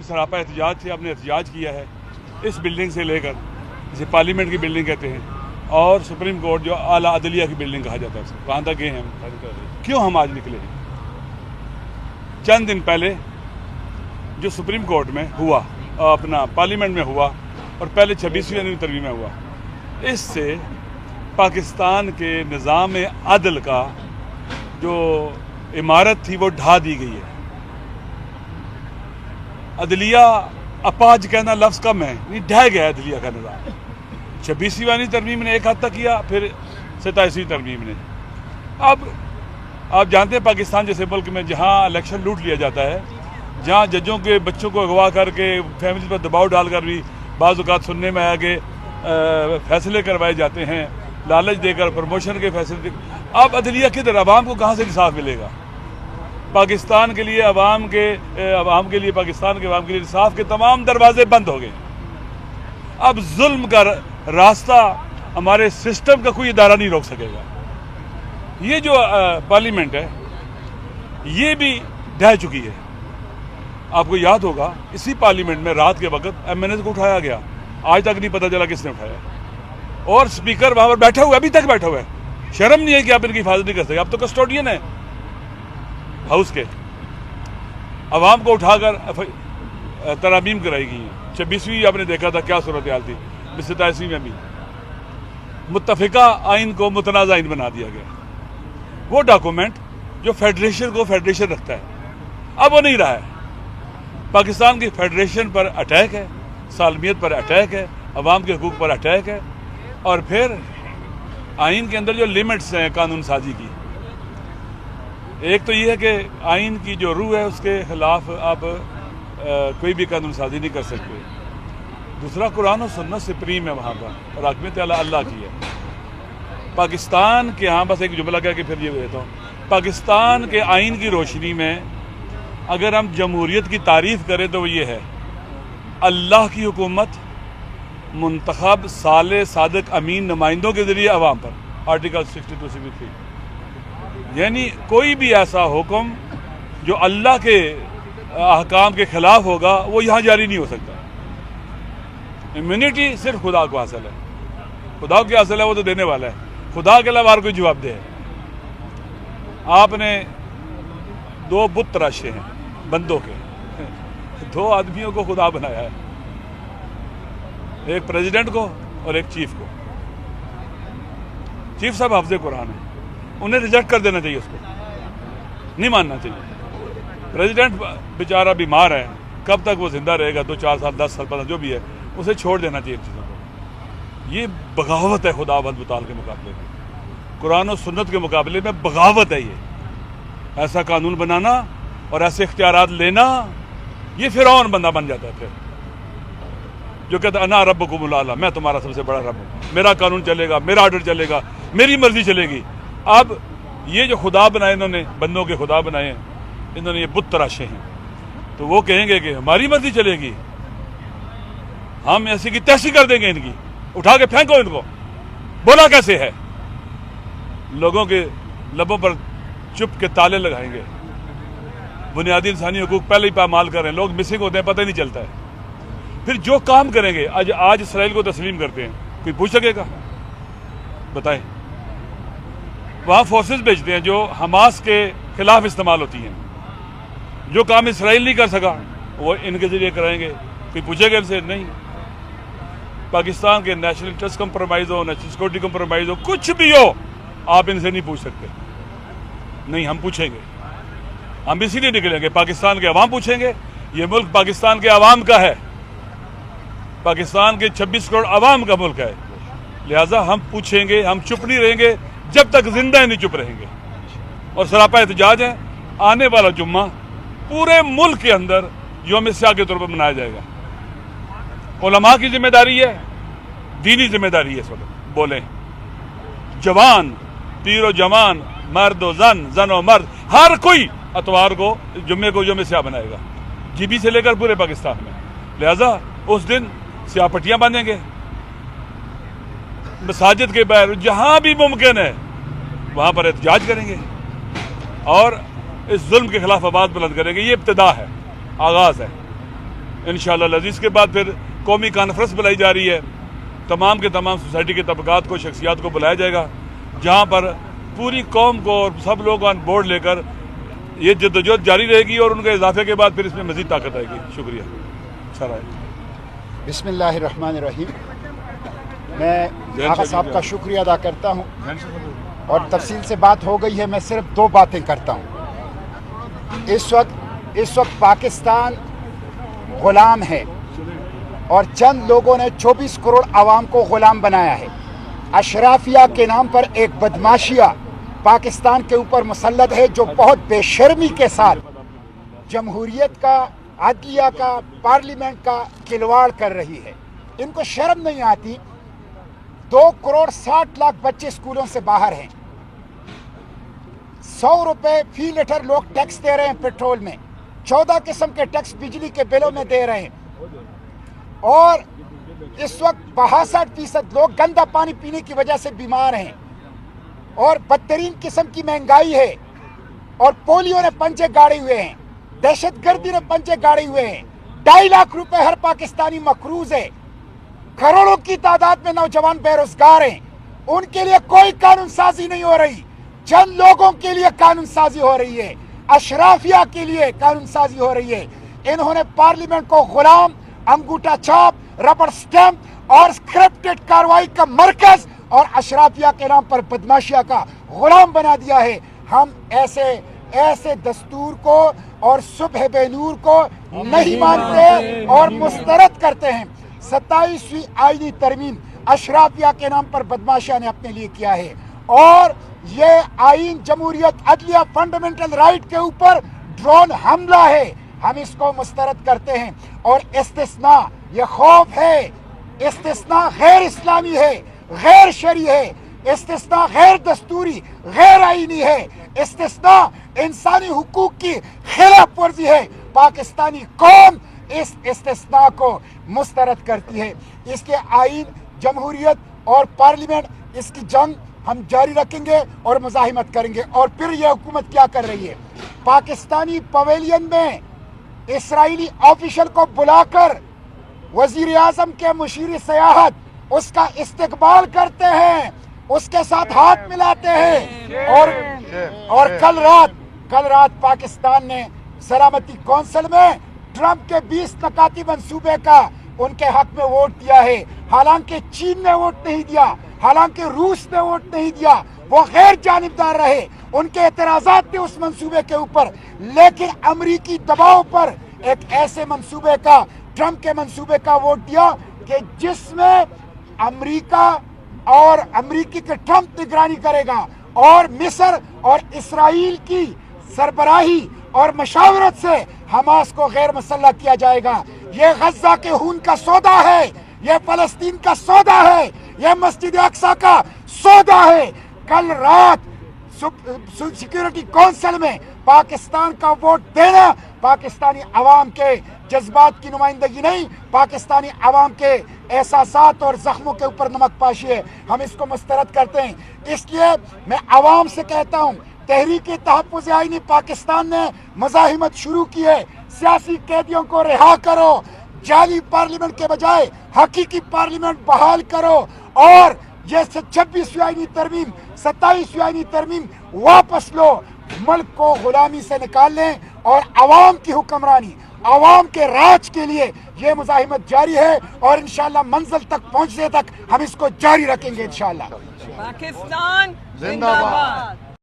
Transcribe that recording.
सरापा एहतजाज थे, आपने एहतजाज किया है इस बिल्डिंग से लेकर, जिसे पार्लियामेंट की बिल्डिंग कहते हैं, और सुप्रीम कोर्ट जो आला अदलिया की बिल्डिंग कहा जाता है उसको, कहाँ तक गए हैं हम? क्यों हम आज निकले हैं? चंद दिन पहले जो सुप्रीम कोर्ट में हुआ, अपना पार्लियामेंट में हुआ, और पहले 26वीं तरमीम में हुआ, इससे पाकिस्तान के निज़ाम अदल का जो इमारत थी वो ढा दी गई है। अदलिया अपाज कहना लफ्ज़ कम है, नहीं ढह गया अदलिया का निज़ाम। 26वीं तरमीम ने एक हद तक किया, फिर 27वीं तरमीम ने। अब आप जानते हैं पाकिस्तान जैसे मुल्क में जहाँ इलेक्शन लूट लिया जाता है, जहाँ जजों के बच्चों को अगवा करके फैमिली पर दबाव डालकर भी बाज़ औक़ात सुनने में आया कि फैसले करवाए जाते हैं, लालच देकर प्रमोशन के फैसले। अब अदलिया किधर, अवाम को कहाँ से इंसाफ मिलेगा? पाकिस्तान के लिए पाकिस्तान के अवाम के लिए इंसाफ के तमाम दरवाजे बंद हो गए। अब जुल्म का रास्ता हमारे सिस्टम का कोई इदारा नहीं रोक सकेगा। ये जो पार्लियामेंट है ये भी ढह चुकी है। आपको याद होगा इसी पार्लियामेंट में रात के वक्त MNA को उठाया गया, आज तक नहीं पता चला किसने उठाया, और स्पीकर वहां पर बैठा हुआ है, अभी तक बैठा हुआ है। शर्म नहीं है कि आप इनकी हिफाजत नहीं कर सकते? आप तो कस्टोडियन है हाउस के। अवाम को उठाकर तरामीम कराई गई है। 26वीं आपने देखा था क्या सूरत हाल थी, 27वीं में भी मुत्तफिका आइन को मुतनाज़ा आइन बना दिया गया। वो डॉक्यूमेंट जो फेडरेशन को फेडरेशन रखता है, अब वो नहीं रहा है। पाकिस्तान की फेडरेशन पर अटैक है, सालमियत पर अटैक है, अवाम के हकूक़ पर अटैक है, और फिर आइन के अंदर जो लिमिट्स हैं कानून साजी की। एक तो ये है कि आइन की जो रूह है उसके खिलाफ आप कोई भी कानून साजी नहीं कर सकते। दूसरा, कुरान और सुन्नत सुप्रीम है वहाँ का, और हकमियत अल्लाह की है। पाकिस्तान के यहाँ बस एक जुमला कह के फिर ये देता हूँ, पाकिस्तान के आइन की रोशनी में अगर हम जमहूरियत की तारीफ़ करें तो वो ये है, अल्लाह की हुकूमत मुंतखब साले सादिक अमीन नुमाइंदों के ज़रिए अवाम पर, आर्टिकल 62-63। यानी कोई भी ऐसा हुक्म जो अल्लाह के अहकाम के ख़िलाफ़ होगा वो यहाँ जारी नहीं हो सकता। इम्यूनिटी सिर्फ खुदा को हासिल है, खुदा को हासिल है, वो तो देने वाला है, खुदा के अलावा कोई जवाब दे। आपने 2 बुत तराशे हैं बंदों के, 2 आदमियों को खुदा बनाया है, एक प्रेसिडेंट को और एक चीफ को। चीफ साहब हाफ़िज़ कुरान है, उन्हें रिजेक्ट कर देना चाहिए, उसको नहीं मानना चाहिए। प्रेसिडेंट बेचारा बीमार है, कब तक वो जिंदा रहेगा, 2-4 साल 10 साल 15 जो भी है, उसे छोड़ देना चाहिए चीज़ों को। ये बगावत है खुदावंद मुताल के मुकाबले में, कुरान और सुन्नत के मुकाबले में बगावत है। ये ऐसा कानून बनाना और ऐसे इख्तियारात लेना, ये फिरौन बंदा बन जाता है फिर, जो कहता है अना रब्बुकुमुल आला, मैं तुम्हारा सबसे बड़ा रब हूँ, मेरा कानून चलेगा, मेरा ऑर्डर चलेगा, मेरी मर्जी चलेगी। अब ये जो खुदा बनाए इन्होंने, बंदों के खुदा बनाए हैं इन्होंने, ये बुत तराशे हैं, तो वो कहेंगे कि हमारी मर्जी चलेगी, हम ऐसी की तैसी कर देंगे, इनकी उठा के फेंको इनको। बोला कैसे है? लोगों के लबों पर चुप के ताले लगाएंगे। बुनियादी इंसानी हकूक पहले ही पामाल कर रहे हैं, लोग मिसिंग होते हैं, पता ही नहीं चलता है। फिर जो काम करेंगे, आज इसराइल को तस्लीम करते हैं, कोई पूछ सकेगा? बताएं। वहाँ फोर्सेस भेजते हैं जो हमास के खिलाफ इस्तेमाल होती हैं। जो काम इसराइल नहीं कर सका वो इनके जरिए कराएंगे, कोई पूछेगा इनसे? नहीं। पाकिस्तान के नेशनल इंटरेस्ट कंप्रोमाइज हो, नेशनल सिक्योरिटी कंप्रोमाइज हो, कुछ भी हो, आप इनसे नहीं पूछ सकते। नहीं, हम पूछेंगे, हम इसीलिए निकलेंगे, पाकिस्तान के अवाम पूछेंगे। ये मुल्क पाकिस्तान के अवाम का है, पाकिस्तान के 26 करोड़ अवाम का मुल्क है, लिहाजा हम पूछेंगे, हम चुप नहीं रहेंगे जब तक जिंदा नहीं चुप रहेंगे। और सरापा एहतजाज है, आने वाला जुम्मा पूरे मुल्क के अंदर यौम स्याह के तौर पर मनाया जाएगा। उलमा की जिम्मेदारी है, दीनी जिम्मेदारी है। इस वक्त बोलें, जवान, पीर व जवान, मर्द व जन व मर्द, हर कोई अतवार को जुम्मे को यौम स्याह बनाएगा, GB से लेकर पूरे पाकिस्तान में। लिहाजा उस दिन स्याह पट्टियां बांधेंगे, मसाजिद के बाहर जहां भी मुमकिन है वहां पर एहतजाज करेंगे और इस जुल्म के खिलाफ आवाज बुलंद करेंगे। ये इब्तिदा है, आगाज है। انشاءاللہ العزیز کے بعد پھر قومی کانفرنس بلائی جا رہی ہے، تمام کے تمام سوسائٹی کے طبقات کو، شخصیات کو بلایا جائے گا، جہاں پر پوری قوم کو اور سب لوگ آن بورڈ لے کر یہ جدوجہد جاری رہے گی، اور ان کے اضافے کے بعد پھر اس میں مزید طاقت آئے گی. شکریہ. بسم اللہ الرحمن الرحیم. میں آقا صاحب کا شکریہ ادا کرتا ہوں، اور تفصیل سے بات ہو گئی ہے، میں صرف دو باتیں کرتا ہوں. اس وقت پاکستان غلام ہے، اور چند لوگوں نے 24 کروڑ عوام کو غلام بنایا ہے. اشرافیہ کے نام پر ایک بدماشیہ پاکستان کے اوپر مسلط ہے، جو بہت بے شرمی کے ساتھ جمہوریت کا، عدلیہ کا، پارلیمنٹ کا کھلواڑ کر رہی ہے. ان کو شرم نہیں آتی. 2 کروڑ 60 لاکھ بچے اسکولوں سے باہر ہیں. 100 روپے فی لیٹر لوگ ٹیکس دے رہے ہیں پیٹرول میں، 14 قسم کے ٹیکس بجلی کے بلوں میں دے رہے ہیں. اور اس وقت 62% لوگ گندا پانی پینے کی وجہ سے بیمار ہیں، اور بدترین قسم کی مہنگائی ہے، اور پولیو نے پنجے گاڑے ہوئے ہیں، دہشت گردی نے پنجے گاڑے ہوئے ہیں. 2.5 لاکھ روپے ہر پاکستانی مقروض ہے. کروڑوں کی تعداد میں نوجوان بے روزگار ہیں. ان کے لیے کوئی قانون سازی نہیں ہو رہی. چند لوگوں کے لیے قانون سازی ہو رہی ہے، اشرافیہ کے لیے قانون سازی ہو رہی ہے. انہوں نے پارلیمنٹ کو غلام، انگوٹھا چھاپ، ربڑ سٹیمپ اور اسکرپٹڈ کارروائی کا مرکز اور اشرافیہ کے نام پر بدماشیہ کا غلام بنا دیا ہے. ہم ایسے دستور کو اور صبح بے نور کو نہیں مانتے اور مسترد کرتے ہیں. 27ویں آئینی ترمیم اشرافیہ کے نام پر بدماشیہ نے اپنے لیے کیا ہے، اور یہ آئین جمہوریت، عدلیہ، فنڈامنٹل رائٹ کے اوپر ڈرون حملہ ہے. ہم اس کو مسترد کرتے ہیں. اور استثناء، یہ خوف ہے، استثناء غیر اسلامی ہے، غیر شرعی ہے، استثناء غیر دستوری، غیر آئینی ہے، استثناء انسانی حقوق کی خلاف ورزی ہے. پاکستانی قوم اس استثناء کو مسترد کرتی ہے. اس کے آئین، جمہوریت اور پارلیمنٹ، اس کی جنگ ہم جاری رکھیں گے اور مزاحمت کریں گے. اور پھر یہ حکومت کیا کر رہی ہے؟ پاکستانی پویلین میں اسرائیلی آفیشل کو بلا کر وزیر اعظم کے مشیر سیاحت اس کا استقبال کرتے ہیں، اس کے ساتھ ہاتھ ملاتے ہیں. اور کل رات پاکستان نے سلامتی کونسل میں ٹرمپ کے 20 نکاتی منصوبے کا ان کے حق میں ووٹ دیا ہے. حالانکہ چین نے ووٹ نہیں دیا، حالانکہ روس نے ووٹ نہیں دیا، وہ غیر جانبدار رہے. ان کے اعتراضات تھے اس منصوبے کے اوپر، لیکن امریکی دباؤ پر ایک ایسے منصوبے کا، ٹرمپ کے منصوبے کا ووٹ دیا کہ جس میں امریکہ اور امریکی کے ٹرمپ نگرانی کرے گا، اور مصر اور اسرائیل کی سربراہی اور مشاورت سے حماس کو غیر مسلح کیا جائے گا. یہ غزہ کے خون کا سودا ہے، یہ فلسطین کا سودا ہے، یہ مسجد اقصی کا سودا ہے. کل رات سیکیورٹی کونسل میں پاکستان کا ووٹ دینا پاکستانی عوام کے جذبات کی نمائندگی نہیں، پاکستانی عوام کے احساسات اور زخموں کے اوپر نمک پاشی ہے. ہم اس کو مسترد کرتے ہیں. اس لیے میں عوام سے کہتا ہوں، تحریک تحفظ آئینی پاکستان نے مزاحمت شروع کی ہے. سیاسی قیدیوں کو رہا کرو، جعلی پارلیمنٹ کے بجائے حقیقی پارلیمنٹ بحال کرو، اور یہ 26ویں آئینی ترمیم، 27ویں آئینی ترمیم واپس لو. ملک کو غلامی سے نکال لیں، اور عوام کی حکمرانی، عوام کے راج کے لیے یہ مزاحمت جاری ہے، اور انشاءاللہ منزل تک پہنچنے تک ہم اس کو جاری رکھیں گے انشاءاللہ. پاکستان زندہ باد.